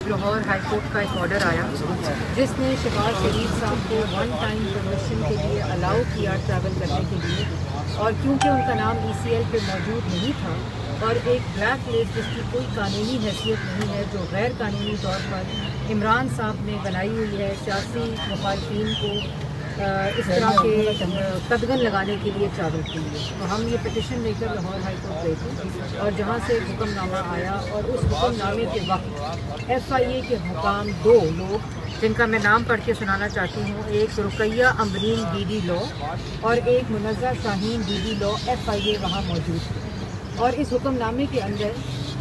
Lahore high court का एक order आया जिसने शहबाज शरीफ साहब को वन टाइम परमिशन के लिए अलाउ किया ट्रैवल करने के लिए, और क्योंकि उनका नाम ECL पे मौजूद नहीं था और एक ब्लैक लिस्ट जिसकी कोई कानूनी हैसियत नहीं है, जो गैर कानूनी तौर पर इमरान साहब ने बनाई हुई है सियासी मुखालफिन को इस तरह के कदगन लगाने के लिए ट्रैवल के लिए, तो हम ये पिटिशन लेकर लाहौर हाई कोर्ट गए थे और जहाँ से हुक्मनामा आया और उस हुक्मनामे के वक्त FIA के हुकाम 2 लोग जिनका मैं नाम पढ़ के सुनाना चाहती हूँ, एक रुकैया अमरीन DD लॉ और एक Munazza Shaheen DD law FIA वहाँ मौजूद थे। और इस हुक्मनामे के अंदर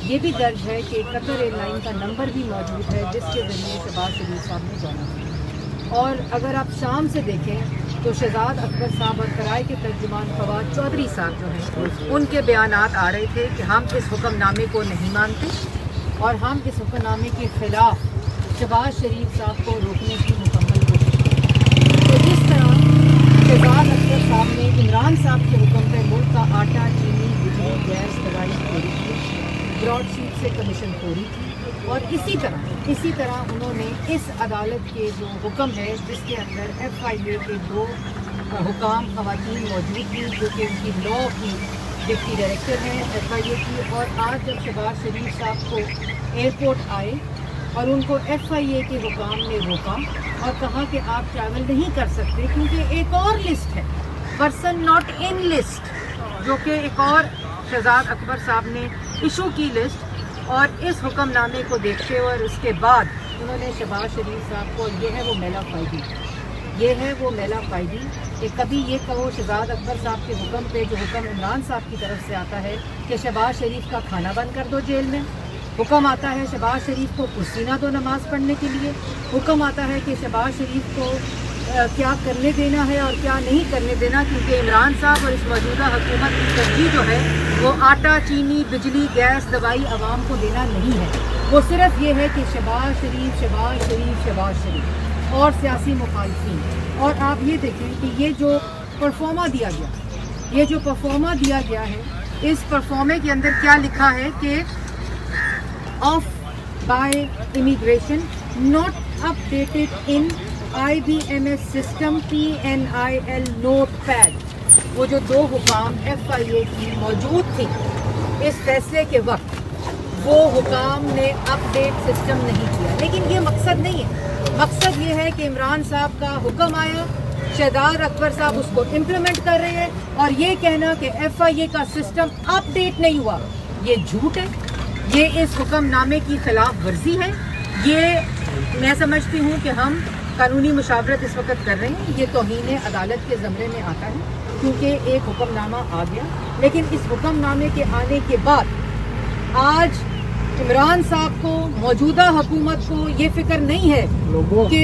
ये भी दर्ज है कि कतर एयरलाइन का नंबर भी मौजूद है जिसके ज़रिए शहबाज शरीफ साहब ने जाना है। और अगर आप शाम से देखें तो शहजाद अकबर साहब और कराए के तर्जुमान फवाद चौधरी साहब जो हैं उनके बयानात आ रहे थे कि हम इस हुक्मनामे को नहीं मानते और हम इस हुक्मनामे के ख़िलाफ़ शहबाज शरीफ साहब को रोकने की मुकम्मल कोशिश करें। तो जिस तरह शहजाद अकबर साहब ने इमरान साहब के हुक्म पर मुल्क का आटा, चीनी, बिजली, गैस, दवाई चोरी की, ब्रॉडशीट से कमीशन खोरी थी, और इसी तरह उन्होंने इस अदालत के जो हुक्म है जिसके अंदर FIA के 2 हुकाम ख़वातीन मौजूद थी जो कि उनकी लॉ की डिप्टी डायरेक्टर हैं FIA की, और आज जब शहबाज शरीफ साहब को एयरपोर्ट आए और उनको FIA के हुकाम ने रोका और कहा कि आप ट्रैवल नहीं कर सकते क्योंकि एक और लिस्ट है, पर्सन नॉट इन लिस्ट, जो कि एक और शहजाद अकबर साहब ने इशू की लिस्ट। और इस हुक्मनामे को देखते हुए और उसके बाद उन्होंने शहबाज शरीफ साहब को, ये है वो मेला फ़ायदी कि कभी ये कहो शहजाद अकबर साहब के हुक्म पे, जो हुक्म इमरान साहब की तरफ से आता है कि शहबाज शरीफ का खाना बंद कर दो जेल में, हुक्म आता है शहबाज शरीफ को कुर्सी ना दो नमाज़ पढ़ने के लिए, हुक्म आता है कि शहबाज शरीफ को क्या करने देना है और क्या नहीं करने देना, क्योंकि इमरान साहब और इस मौजूदा हुकूमत की तरजीह जो है वो आटा, चीनी, बिजली, गैस, दवाई आवाम को देना नहीं है। वो सिर्फ ये है कि शहबाज शरीफ और सियासी मुखालफिन। और आप ये देखें कि ये जो परफॉर्मा दिया गया है, इस परफॉर्मे के अंदर क्या लिखा है कि off by immigration not updated in IBMS system PNIL note pad. वो जो 2 हुकाम FIA की मौजूद थी इस फैसले के वक्त, वो हुकाम ने अपडेट सिस्टम नहीं किया। लेकिन ये मकसद नहीं है, मकसद ये है कि इमरान साहब का हुक्म आया, शहजाद अकबर साहब उसको इम्प्लीमेंट कर रहे हैं, और ये कहना कि FIA का सिस्टम अपडेट नहीं हुआ, ये झूठ है, ये इस हुक्मनामे की खिलाफ वर्जी है। ये मैं समझती हूँ कि हम कानूनी मुशावरत इस वक्त कर रहे हैं, ये तौहीन अदालत के ज़मरे में आता है क्योंकि एक हुक्मनामा आ गया। लेकिन इस हुक्मनामे के आने के बाद आज इमरान साहब को, मौजूदा हुकूमत को ये फिक्र नहीं है कि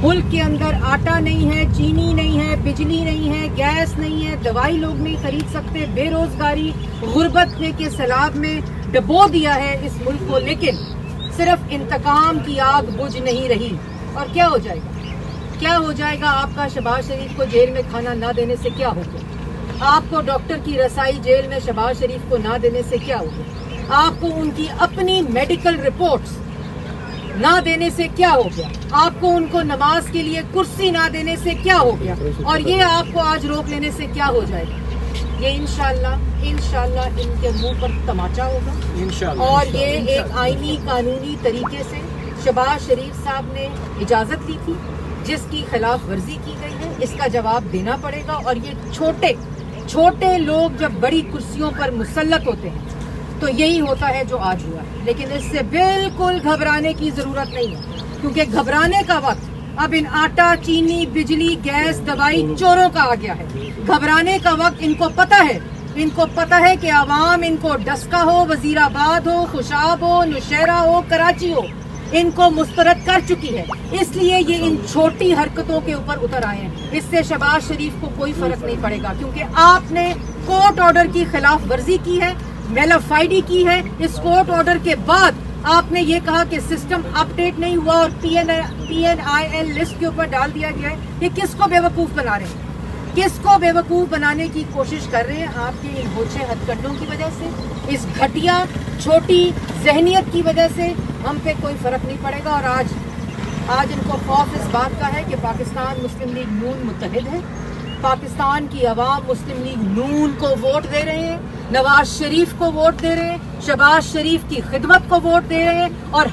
मुल्क के अंदर आटा नहीं है, चीनी नहीं है, बिजली नहीं है, गैस नहीं है, दवाई लोग नहीं खरीद सकते, बेरोजगारी, गुर्बत के सैलाब में डबो दिया है इस मुल्क को। लेकिन सिर्फ इंतकाम की आग बुझ नहीं रही। और क्या हो जाएगा आपका शहबाज शरीफ को जेल में खाना ना देने से क्या होगा? आपको डॉक्टर की रसाई जेल में शहबाज शरीफ को ना देने से क्या होगा? आपको उनकी अपनी मेडिकल रिपोर्ट्स ना देने से क्या हो गया? आपको उनको नमाज के लिए कुर्सी ना देने से क्या हो गया? और ये आपको आज रोक लेने से क्या हो जाएगा? ये इंशाल्लाह इनके मुंह पर तमाचा होगा। और ये एक आईनी कानूनी तरीके से शहबाज शरीफ साहब ने इजाज़त ली थी जिसकी खिलाफ वर्जी की गई है, इसका जवाब देना पड़ेगा। और ये छोटे लोग जब बड़ी कुर्सियों पर मुसल्लत होते हैं तो यही होता है जो आज हुआ है। लेकिन इससे बिल्कुल घबराने की जरूरत नहीं है, क्योंकि घबराने का वक्त अब इन आटा, चीनी, बिजली, गैस, दवाई चोरों का आ गया है। घबराने का वक्त इनको पता है कि आवाम इनको डस्का हो, वजीराबाद हो, खुशाब हो, नौशहरा हो, कराची हो, इनको मुस्तरद कर चुकी है। इसलिए ये इन छोटी हरकतों के ऊपर उतर आए हैं। इससे शहबाज शरीफ को कोई फर्क नहीं पड़ेगा, क्योंकि आपने कोर्ट ऑर्डर की खिलाफ वर्जी की है, मेलाफाइडी की है। इस कोर्ट ऑर्डर के बाद आपने ये कहा कि सिस्टम अपडेट नहीं हुआ और PNIL लिस्ट के ऊपर डाल दिया गया है। ये किसको बेवकूफ बना रहे हैं? किसको बेवकूफ़ बनाने की कोशिश कर रहे हैं? आपके इन होछे हथकंडों की वजह से, इस घटिया छोटी जहनियत की वजह से हम पे कोई फ़र्क नहीं पड़ेगा। और आज इनको खौफ इस बात का है कि पाकिस्तान मुस्लिम लीग नून मुत्तहिद है, पाकिस्तान की अवाम मुस्लिम लीग नून को वोट दे रहे हैं, नवाज शरीफ को वोट दे रहे हैं, शहबाज शरीफ की खिदमत को वोट दे रहे हैं, और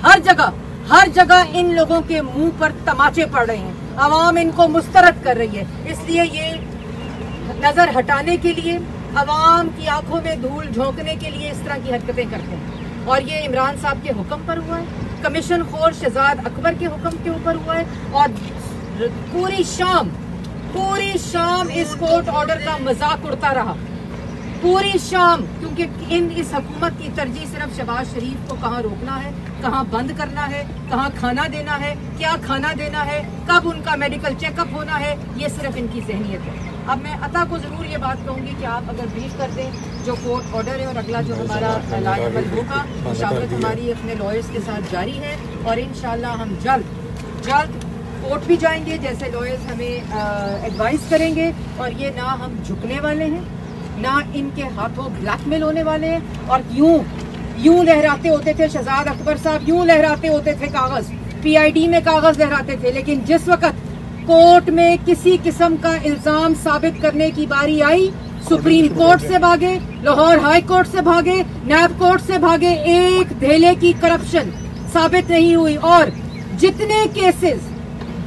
हर जगह इन लोगों के मुंह पर तमाचे पड़ रहे हैं। अवाम इनको मुस्तरद कर रही है। इसलिए ये नजर हटाने के लिए, अवाम की आंखों में धूल झोंकने के लिए इस तरह की हरकतें करते हैं। और ये इमरान साहब के हुक्म पर हुआ है, कमीशन खोर शहजाद अकबर के हुक्म के ऊपर हुआ है। और पूरी शाम इस कोर्ट ऑर्डर का मजाक उड़ता रहा, पूरी शाम, क्योंकि इस हुकूमत की तरजीह सिर्फ शहबाज शरीफ को कहाँ रोकना है, कहाँ बंद करना है, कहाँ खाना देना है, क्या खाना देना है, कब उनका मेडिकल चेकअप होना है, ये सिर्फ इनकी जहनियत है। अब मैं अता को जरूर ये बात कहूंगी कि आप अगर ब्रीफ कर दें जो कोर्ट ऑर्डर है, और अगला जो हमारा लाएअमल होगा, मुशावरत हमारी अपने लॉयर्स के साथ जारी है, और इंशाल्लाह हम जल्द कोर्ट भी जाएंगे जैसे लॉयर्स हमें एडवाइस करेंगे। और ये ना हम झुकने वाले हैं, ना इनके हाथों ब्लैकमेल होने वाले हैं। और यूं लहराते होते थे शहजाद अकबर साहब, यूं लहराते होते थे कागज, PID में कागज लहराते थे, लेकिन जिस वक्त कोर्ट में किसी किस्म का इल्जाम साबित करने की बारी आई, सुप्रीम कोर्ट से भागे, लाहौर हाई कोर्ट से भागे, नैब कोर्ट से भागे, एक धेले की करप्शन साबित नहीं हुई। और जितने केसेस,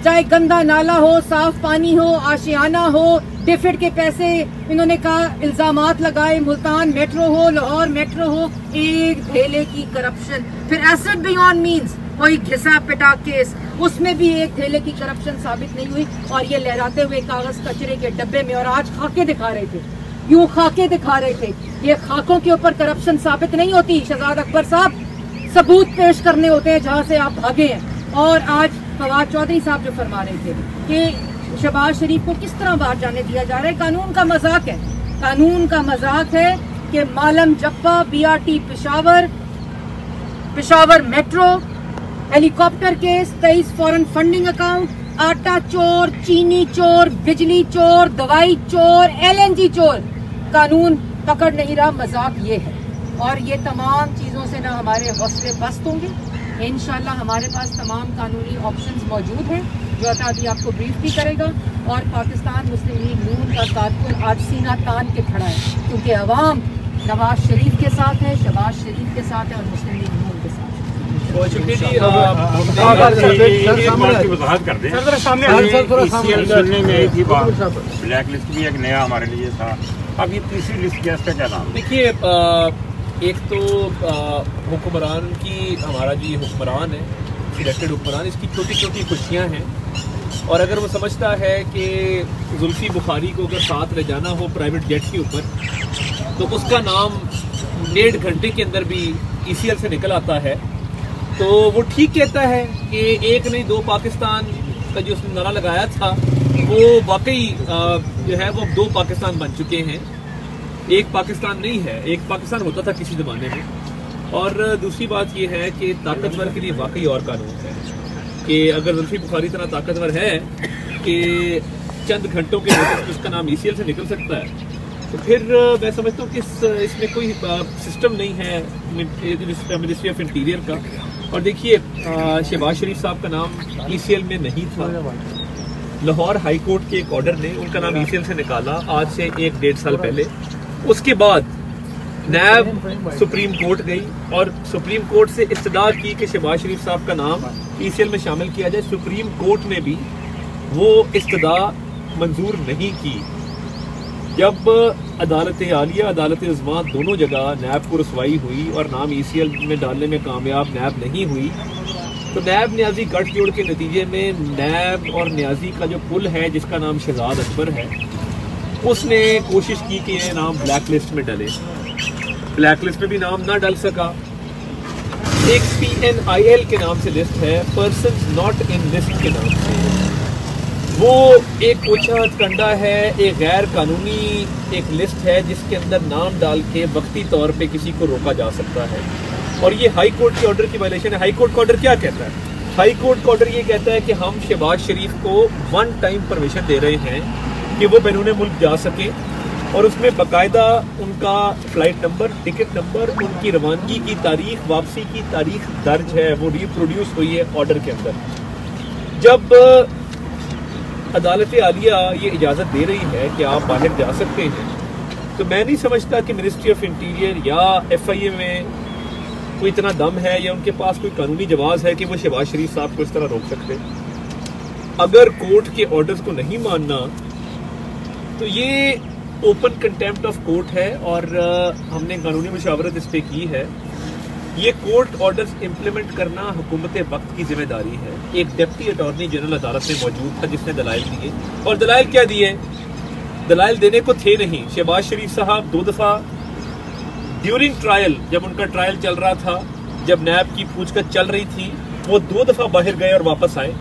चाहे गंदा नाला हो, साफ पानी हो, आशियाना हो, डिफिड के पैसे इन्होंने कहा इल्जामात लगाए, मुल्तान मेट्रो हो, लाहौर मेट्रो हो, एक धेले की करप्शन। फिर एसेट बियॉन्ड मींस वही घिसा पिटा केस, उसमें भी एक धेले की करप्शन साबित नहीं हुई। और ये लहराते हुए कागज कचरे के डब्बे में, और आज खाके दिखा रहे थे, यूं खाके दिखा रहे थे। ये खाकों के ऊपर करप्शन साबित नहीं होती शहजाद अकबर साहब, सबूत पेश करने होते हैं जहां से आप भागे हैं। और आज फवाद चौधरी साहब जो फरमा रहे थे कि शहबाज शरीफ को किस तरह बाहर जाने दिया जा रहा है, कानून का मजाक है। कानून का मजाक है कि मालम जप्पा, BRT Peshawar metro, helicopter case, 23 foreign funding account, आटा चोर, चीनी चोर, बिजली चोर, दवाई चोर, LNG चोर, कानून पकड़ नहीं रहा, मजाक ये है। और ये तमाम चीजों से ना हमारे हौसले पस्त होंगे। इंशाल्लाह हमारे पास तमाम कानूनी ऑप्शंस मौजूद हैं, जो अता भी आपको ब्रीफ भी करेगा। और पाकिस्तान मुस्लिम लीग नून का कारकुन आज सीना तान के खड़ा है, क्योंकि अवाम नवाज शरीफ के साथ है, शहबाज शरीफ के साथ है, और मुस्लिम लीग नून के साथ है। ब्लैक लिस्ट भी एक नया हमारे लिए था, अब ये तीसरी लिस्ट क्या, इसका क्या नाम? देखिए, एक तो हुक्मरान की, हमारा जो ये हुक्मरान है, सिलेक्टेड हुक्मरान, इसकी छोटी छोटी खुशियाँ हैं। और अगर वो समझता है कि जुल्फी बुखारी को अगर साथ ले जाना हो प्राइवेट जेट के ऊपर, तो उसका नाम 1.5 घंटे के अंदर भी ECL से निकल आता है, तो वो ठीक कहता है कि एक नहीं दो पाकिस्तान का जो उसने नारा लगाया था, वो वाकई जो है वो 2 पाकिस्तान बन चुके हैं। एक पाकिस्तान नहीं है, एक पाकिस्तान होता था किसी ज़माने में। और दूसरी बात यह है कि ताकतवर के लिए वाकई और कानून है कि अगर जुल्फी बुखारी इतना ताकतवर है कि चंद घंटों के नोटिस उसका नाम ECL से निकल सकता है, तो फिर मैं समझता हूँ कि इसमें कोई सिस्टम नहीं है मिनिस्ट्री ऑफ इंटीरियर का। और देखिए, शहबाज शरीफ साहब का नाम ECL में नहीं था, लाहौर हाई कोर्ट के एक ऑर्डर ने उनका नाम ECL से निकाला आज से 1-1.5 साल पहले। उसके बाद नैब सुप्रीम कोर्ट गई और सुप्रीम कोर्ट से इस्तदा की कि शहबाज शरीफ साहब का नाम ECL में शामिल किया जाए। सुप्रीम कोर्ट ने भी वो इस्तदा मंजूर नहीं की। जब अदालत आलिया, अदालत उज़्मा, दोनों जगह नैब को रसवाई हुई और नाम ECL में डालने में कामयाब नैब नहीं हुई, तो नैब न्याजी गठजोड़ के नतीजे में नैब और न्याजी का जो पुल है जिसका नाम शहजाद अकबर है, उसने कोशिश की कि यह नाम ब्लैक लिस्ट में डले। ब्लैक लिस्ट में भी नाम ना डल सका। एक PNIL के नाम से लिस्ट है, पर्सन्स नॉट इन लिस्ट के नाम से। वो एक ओछा हथकंडा है, एक गैर कानूनी एक लिस्ट है जिसके अंदर नाम डाल के वक्ती तौर पे किसी को रोका जा सकता है। और ये हाई कोर्ट के ऑर्डर की वायलेशन है। हाई कोर्ट का ऑर्डर क्या कहता है? हाई कोर्ट का ऑर्डर ये कहता है कि हम शहबाज शरीफ को 1 टाइम परमिशन दे रहे हैं कि वो बैरून मुल्क जा सके, और उसमें बाकायदा उनका फ्लाइट नंबर, टिकट नंबर, उनकी रवानगी की तारीख, वापसी की तारीख दर्ज है, वो रिप्रोड्यूस हुई है ऑर्डर के अंदर। जब अदालत आलिया ये इजाज़त दे रही है कि आप बाहर जा सकते हैं, तो मैं नहीं समझता कि मिनिस्ट्री ऑफ इंटीरियर या FIA में कोई इतना दम है या उनके पास कोई कानूनी जवाब है कि वो शहबाज शरीफ साहब को इस तरह रोक सकते। अगर कोर्ट के ऑर्डर्स को नहीं मानना तो ये ओपन कंटेम्प्ट ऑफ कोर्ट है, और हमने कानूनी मुशावरत इस पे की है। ये कोर्ट ऑर्डर्स इंप्लीमेंट करना हुकूमत वक्त की जिम्मेदारी है। एक डिप्टी अटॉर्नी जनरल अदालत में मौजूद था जिसने दलाइल दिए, और दलाइल क्या दिए? दलाइल देने को थे नहीं। शहबाज शरीफ साहब 2 दफ़ा ड्यूरिंग ट्रायल, जब उनका ट्रायल चल रहा था, जब नैब की पूछताछ चल रही थी, वो 2 दफ़ा बाहर गए और वापस आए।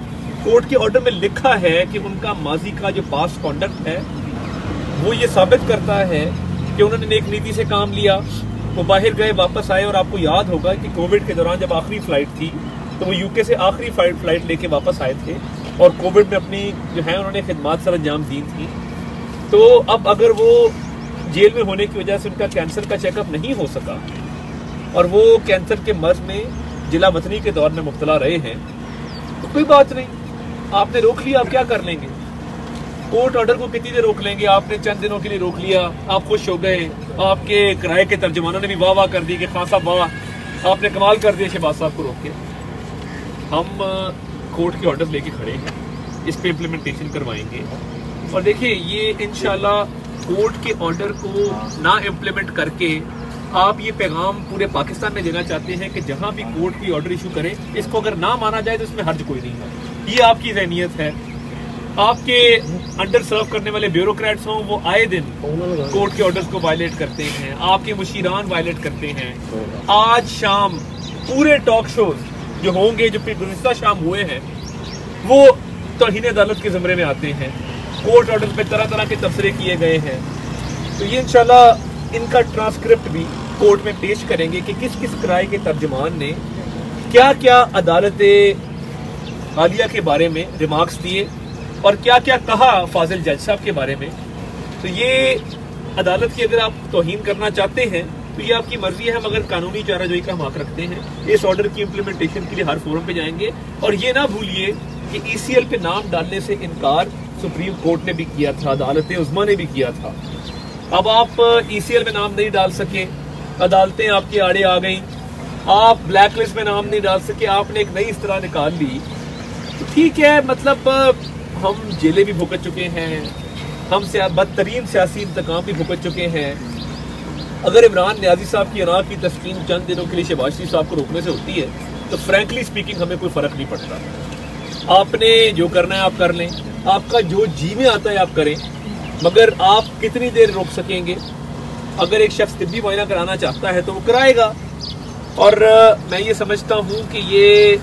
कोर्ट के ऑर्डर में लिखा है कि उनका माजी का जो पास्ट कॉन्डक्ट है वो ये साबित करता है कि उन्होंने नेक नीति से काम लिया। वो बाहर गए, वापस आए, और आपको याद होगा कि कोविड के दौरान जब आखिरी फ्लाइट थी तो वो UK से आखिरी फ्लाइट लेके वापस आए थे, और कोविड में अपनी जो है उन्होंने खिदमात सर अंजाम दी थी। तो अब अगर वो जेल में होने की वजह से उनका कैंसर का चेकअप नहीं हो सका और वो कैंसर के मर्ज में जिला वतनी के दौर में मुब्तला रहे हैं, तो कोई बात नहीं, आपने रोक लिया, आप क्या कर लेंगे? कोर्ट ऑर्डर को कितनी देर रोक लेंगे? आपने चंद दिनों के लिए रोक लिया, आप खुश हो गए, आपके किराए के तर्जुमानों ने भी वाह वाह कर दी कि खान साहब वाह, आपने कमाल कर दिया शहबाज साहब को रोक के। हम कोर्ट के ऑर्डर लेके खड़े हैं, इस पे इम्प्लीमेंटेशन करवाएंगे, और देखिए ये इंशाल्लाह कोर्ट के ऑर्डर को ना इम्प्लीमेंट करके आप ये पैगाम पूरे पाकिस्तान में देना चाहते हैं कि जहां भी कोर्ट कोई ऑर्डर इशू करे, इसको अगर ना माना जाए तो इसमें हर्ज कोई नहीं है। ये आपकी ज़हनियत है। आपके अंडर सर्व करने वाले ब्यूरोक्रेट्स हों, वो आए दिन कोर्ट के ऑर्डर्स को वायलेट करते हैं, आपके मुशीरान वायलेट करते हैं। आज शाम पूरे टॉक शोज जो होंगे, जो गुज़िश्ता शाम हुए हैं, वो तौहीन अदालत के ज़मरे में आते हैं। कोर्ट ऑर्डर्स पे तरह तरह के तबसरे किए गए हैं। तो ये इंशाल्लाह इनका ट्रांसक्रिप्ट भी कोर्ट में पेश करेंगे कि किस किस किराए के तर्जुमान ने क्या क्या अदालत आलिया के बारे में रिमार्क्स दिए और क्या क्या कहा फाजिल जज साहब के बारे में। तो ये अदालत की अगर आप तौहीन करना चाहते हैं तो ये आपकी मर्जी है, मगर कानूनी चाराजोई का हम हक रखते हैं। इस ऑर्डर की इम्प्लीमेंटेशन के लिए हर फोरम पे जाएंगे। और ये ना भूलिए कि ECL पे नाम डालने से इनकार सुप्रीम कोर्ट ने भी किया था, अदालत उज़्मा ने भी किया था। अब आप ECL में नाम नहीं डाल सके, अदालतें आपके आड़े आ गई, आप ब्लैक लिस्ट में नाम नहीं डाल सके, आपने एक नई इस्तलाह निकाल ली, तो ठीक है, मतलब हम जेलें भी भुगत चुके हैं, हम बदतरीन सियासी इंतकाम भी भुगत चुके हैं। अगर इमरान न्याजी साहब की अनाक की तस्कीन चंद दिनों के लिए शहबाज शरीफ साहब को रोकने से होती है तो फ्रैंकली स्पीकिंग हमें कोई फर्क नहीं पड़ता। आपने जो करना है आप कर लें, आपका जो जी में आता है आप करें, मगर आप कितनी देर रोक सकेंगे? अगर एक शख्स तिब्बी मुआयना कराना चाहता है तो वो कराएगा। और मैं ये समझता हूँ कि ये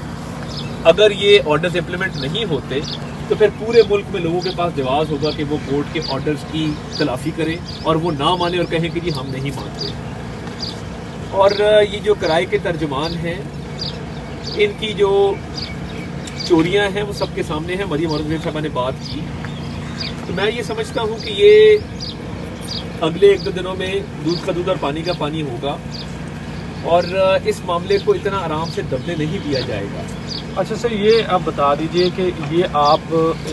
अगर ये ऑर्डर्स इम्प्लीमेंट नहीं होते तो फिर पूरे मुल्क में लोगों के पास जवाब होगा कि वो कोर्ट के ऑर्डर्स की तलाफी करें और वो ना माने और कहें कि जी हम नहीं मानते। और ये जो किराए के तर्जुमान हैं, इनकी जो चोरियां हैं वो सबके सामने हैं। मरियम औरंगज़ेब साहबा ने बात की, तो मैं ये समझता हूँ कि ये अगले 1-2 दिनों में दूध का दूध और पानी का पानी होगा और इस मामले को इतना आराम से दबने नहीं दिया जाएगा। अच्छा सर, ये आप बता दीजिए कि ये आप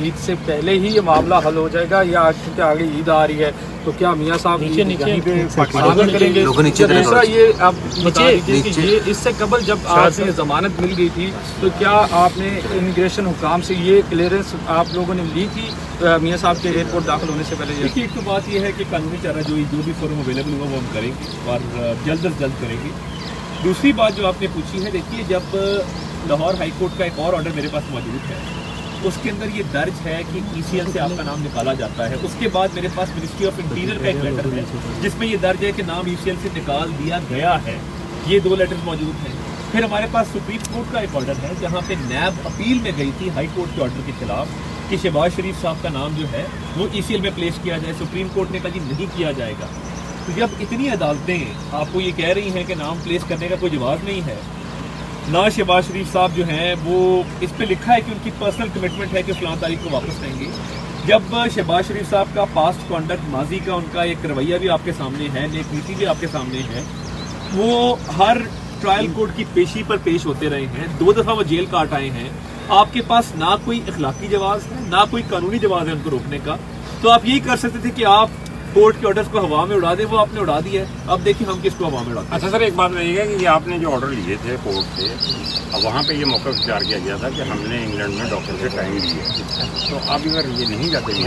ईद से पहले ही ये मामला हल हो जाएगा या क्योंकि आगे ईद आ रही है तो क्या मियाँ साहब यहीं पे पाकिस्तान करेंगे? दूसरा ये आप बता दीजिए कि ये इससे कबल जब आपने जमानत मिल गई थी तो क्या आपने इमिग्रेशन हुकाम से ये क्लियरेंस आप लोगों ने ली थी मियाँ साहब के एयरपोर्ट दाखिल होने से पहले? देखिए, एक तो बात यह है कि कानूनी चाराजोई जो भी फोरम अवेलेबल होगा वो हम करेंगे और जल्द अज जल्द करेंगे। दूसरी बात जो आपने पूछी है, देखिए जब लाहौर हाई कोर्ट का एक और ऑर्डर मेरे पास मौजूद है, उसके अंदर ये दर्ज है कि ECL से आपका नाम निकाला जाता है। उसके बाद मेरे पास मिनिस्ट्री ऑफ इंटीरियर का एक लेटर है जिसमें ये दर्ज है कि नाम ECL से निकाल दिया गया है। ये 2 लेटर मौजूद हैं। फिर हमारे पास सुप्रीम कोर्ट का एक ऑर्डर है जहाँ पे नैब अपील में गई थी हाई कोर्ट के ऑर्डर के खिलाफ कि शहबाज शरीफ साहब का नाम जो है वो ECL में प्लेस किया जाए। सुप्रीम कोर्ट ने कहा जी नहीं किया जाएगा। तो जब इतनी अदालतें आपको ये कह रही हैं कि नाम प्लेस करने का कोई जवाब नहीं है, ना शहबाज शरीफ साहब जो हैं वो इस पे लिखा है कि उनकी पर्सनल कमिटमेंट है कि फलां तारीख को वापस आएंगे, जब शहबाज शरीफ साहब का पास्ट कॉन्डक्ट, माजी का उनका एक रवैया भी आपके सामने है, एक नीति भी आपके सामने है, वो हर ट्रायल कोर्ट की पेशी पर पेश होते रहे हैं, 2 दफा वो जेल काट आए हैं, आपके पास ना कोई इखलाकी जवाब है ना कोई कानूनी जवाब है उनको रोकने का, तो आप यही कर सकते थे कि आप कोर्ट के ऑर्डर्स को हवा में उड़ा दें, वो आपने उड़ा दिया है। अब देखिए हम किसको हवा में उड़ाते हैं। अच्छा सर, एक बात बताइएगा कि ये आपने जो ऑर्डर लिए थे कोर्ट से, अब वहाँ पे ये मौका विचार किया गया था कि हमने इंग्लैंड में डॉक्टर से टाइम लिया, तो अब अगर ये नहीं जाते तो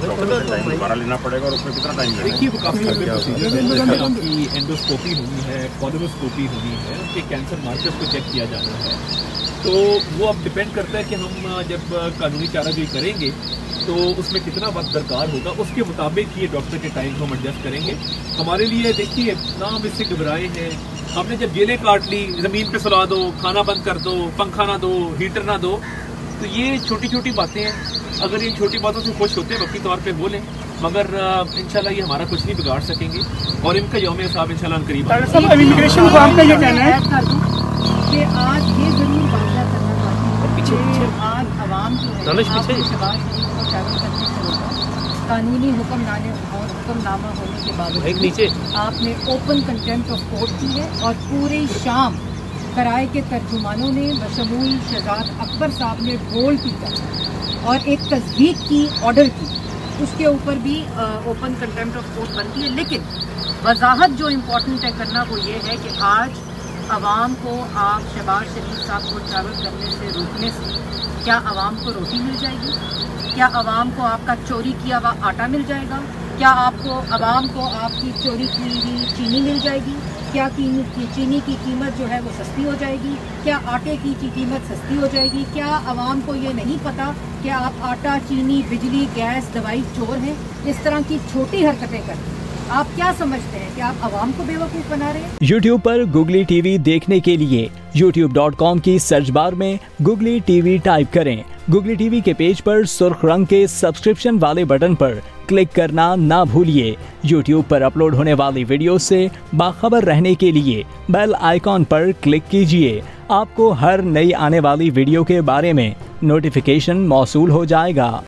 डॉक्टर से टाइम दोबारा लेना पड़ेगा, और उसमें कितना टाइम लगेगा? देखिए वो काफी लंबे प्रोसीजर है, आपकी एंडोस्कोपी होनी है, कोलोनोस्कोपी होनी है, उनके कैंसर मार्कर्स को चेक किया जाना है, तो वो अब डिपेंड करता है कि हम जब कानूनी चाराजोई करेंगे तो उसमें कितना वक्त दरकार होगा, उसके मुताबिक ये डॉक्टर के टाइम को हम एडजस्ट करेंगे। हमारे लिए देखिए ना हम इससे घबराए हैं, हमने जब जेलें काट ली, ज़मीन पे सुला दो, खाना बंद कर दो, पंखा ना दो, हीटर ना दो, तो ये छोटी छोटी बातें हैं। अगर इन छोटी बातों से खुश होते हैं वक्ती तौर पे बोलें, मगर इंशाल्लाह ये हमारा कुछ नहीं बिगाड़ सकेंगे, और इनका यौम हिसाब इंशाल्लाह करीब इमिग्रेशन को आपका ये कहना है कि आज ये जरूर वादा करना चाहती हूँ कि आज आवाम जो है शहबाज शरीफ को ट्रैवल करने से रोका, कानूनी हुक्मनामा होने के बावजूद आपने ओपन कंटेम्प्ट ऑफ कोर्ट की है, और पूरी शाम कराए के तर्जुमानों ने बशमूल शहजाद अकबर साहब ने ढोल पीटा और एक तस्दीक की ऑर्डर की, उसके ऊपर भी ओपन कंटेम्प्ट ऑफ कोर्ट बनती है। लेकिन वजाहत जो इम्पोर्टेंट है करना वो ये है कि आज आवाम को आप शहबाज शरीफ साहब को ट्रैवल करने से रोकने से क्या आवाम को रोटी मिल जाएगी? क्या आवाम को आपका चोरी किया हुआ आटा मिल जाएगा? क्या आपको आवाम को आपकी चोरी की हुई चीनी मिल जाएगी? क्या चीनी की कीमत जो है वो सस्ती हो जाएगी? क्या आटे की कीमत सस्ती हो जाएगी? क्या आवाम को ये नहीं पता कि आप आटा, चीनी, बिजली, गैस, दवाई चोर हैं? इस तरह की छोटी हरकतें करते हैं। आप क्या समझते हैं कि आप आवाम को बेवकूफ़ बना रहे हैं? YouTube पर Googly TV देखने के लिए youtube.com की सर्च बार में Googly TV टाइप करें। Googly TV के पेज पर सुर्ख रंग के सब्सक्रिप्शन वाले बटन पर क्लिक करना ना भूलिए। YouTube पर अपलोड होने वाली वीडियो से बाखबर रहने के लिए बेल आइकॉन पर क्लिक कीजिए। आपको हर नई आने वाली वीडियो के बारे में नोटिफिकेशन मौसूल हो जाएगा।